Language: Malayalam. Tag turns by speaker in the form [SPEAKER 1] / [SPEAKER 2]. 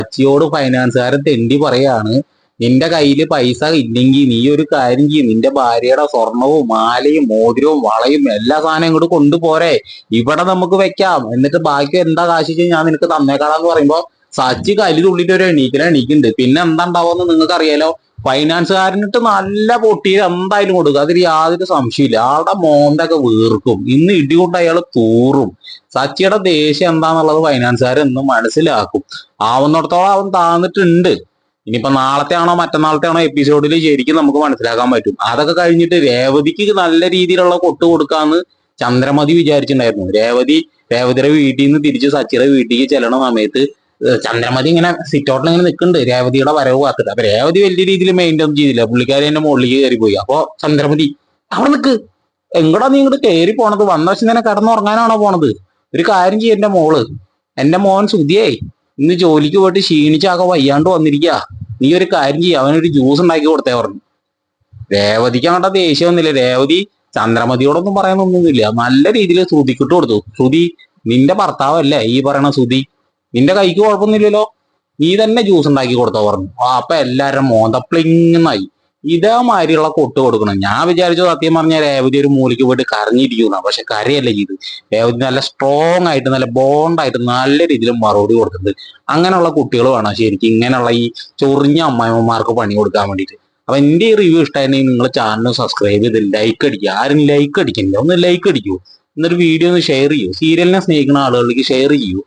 [SPEAKER 1] സച്ചിയോട് ഫൈനാൻസുകാരൻ തെണ്ടി പറയാണ്, നിന്റെ കയ്യിൽ പൈസ ഇല്ലെങ്കിൽ നീ ഒരു കാര്യം ചെയ്യും, നിന്റെ ഭാര്യയുടെ സ്വർണവും മാലയും മോതിരവും വളയും എല്ലാ സാധനം ഇങ്ങോട്ട് കൊണ്ടുപോരെ, ഇവിടെ നമുക്ക് വെക്കാം, എന്നിട്ട് ബാക്കി എന്താ കാശ് ഞാൻ നിനക്ക് തന്നേക്കാളാന്ന് പറയുമ്പോ സച്ചി കല്ല് തുള്ളിട്ട് ഒരു എണീക്കുന്നുണ്ട്. പിന്നെ എന്താ ഉണ്ടാവുമെന്ന് നിങ്ങൾക്ക് അറിയാലോ. ഫൈനാൻസുകാരനിട്ട് നല്ല പൊട്ടിയിൽ എന്തായാലും കൊടുക്കും, അതിൽ യാതൊരു സംശയമില്ല. ആളുടെ മോന്തൊക്കെ വീർക്കും, ഇന്ന് ഇടികൊണ്ട് അയാൾ തൂറും. സച്ചിയുടെ ദേഷ്യം എന്താന്നുള്ളത് ഫൈനാൻസുകാർ എന്നും മനസ്സിലാക്കും. ആവുന്നിടത്തോളം അവൻ താന്നിട്ടുണ്ട്. ഇനിയിപ്പോ നാളത്തെ ആണോ മറ്റന്നാളത്തെ ആണോ എപ്പിസോഡിൽ ശരിക്കും നമുക്ക് മനസ്സിലാക്കാൻ പറ്റും. അതൊക്കെ കഴിഞ്ഞിട്ട് രേവതിക്ക് നല്ല രീതിയിലുള്ള കൊട്ട് കൊടുക്കാന്ന് ചന്ദ്രമതി വിചാരിച്ചിട്ടുണ്ടായിരുന്നു. രേവതിയുടെ വീട്ടിൽ നിന്ന് തിരിച്ച് സച്ചിയുടെ വീട്ടിലേക്ക് ചെല്ലണ സമയത്ത് ചന്ദ്രമതി ഇങ്ങനെ സിറ്റൗട്ടിൽ ഇങ്ങനെ നിൽക്കുന്നുണ്ട്, രേവതിയുടെ വരവ് കാത്തിട്ട്. അപ്പൊ രേവതി വലിയ രീതിയിൽ മെയിൻറ്റെയിൻ ഒന്നും ചെയ്തില്ല, പുള്ളിക്കാരി എന്റെ മുകളിലേക്ക് കയറി പോയി. അപ്പൊ ചന്ദ്രമതി അവിടെ നിൽക്ക്, എങ്ങടാ നീ ഇങ്ങോട്ട് കയറി പോണത്? വന്ന വശം തന്നെ കിടന്നുറങ്ങാനാണോ പോണത്? ഒരു കാര്യം ചെയ്യ, എന്റെ മോള്, എന്റെ മോൻ സുധിയേ ഇന്ന് ജോലിക്ക് പോയിട്ട് ക്ഷീണിച്ചാകെ വയ്യാണ്ട് വന്നിരിക്കുക, നീ ഒരു കാര്യം ചെയ്യ, അവനൊരു ജ്യൂസ് ഉണ്ടാക്കി കൊടുത്തേ പറഞ്ഞു. രേവതിക്ക് അങ്ങോട്ട് ദേഷ്യം ഒന്നുമില്ല. രേവതി ചന്ദ്രമതിയോടൊന്നും പറയാനൊന്നുമില്ല, നല്ല രീതിയിൽ ശ്രുതിക്കിട്ട് കൊടുത്തു. ശ്രുതി, നിന്റെ ഭർത്താവല്ലേ ഈ പറയണ ശ്രുതി, നിന്റെ കൈക്ക് കുഴപ്പമൊന്നുമില്ലല്ലോ, നീ തന്നെ ജ്യൂസ് ഉണ്ടാക്കി കൊടുത്തോ പറഞ്ഞു. അപ്പൊ എല്ലാവരും മോന്തപ്ലിങ്ങായി. ഇതേമാതിരിയുള്ള കൊട്ട് കൊടുക്കണം. ഞാൻ വിചാരിച്ചു സത്യം പറഞ്ഞ രേവതി ഒരു മൂലയ്ക്ക് പോയിട്ട് കരഞ്ഞിരിക്കുന്ന, പക്ഷെ കരയല്ല ചെയ്ത്. രേവതി നല്ല സ്ട്രോങ് ആയിട്ട് നല്ല ബോണ്ടായിട്ട് നല്ല രീതിയിൽ മറുപടി കൊടുത്തിട്ടുണ്ട്. അങ്ങനെയുള്ള കുട്ടികൾ വേണം ശരിക്കും ഇങ്ങനെയുള്ള ഈ ചൊറിഞ്ഞ അമ്മായിമ്മമാർക്ക് പണി കൊടുക്കാൻ വേണ്ടിയിട്ട്. അപ്പൊ എന്റെ ഈ റിവ്യൂ ഇഷ്ടമായിരുന്നെങ്കിൽ നിങ്ങൾ ചാനൽ സബ്സ്ക്രൈബ് ചെയ്ത് ലൈക്ക് അടിക്കുക. ആരും ലൈക്ക് അടിക്കുന്നില്ല, ഒന്ന് ലൈക്ക് അടിക്കൂ, എന്നൊരു വീഡിയോ ഒന്ന് ഷെയർ ചെയ്യൂ. സീരിയലിനെ സ്നേഹിക്കുന്ന ആളുകളിലേക്ക് ഷെയർ ചെയ്യൂ.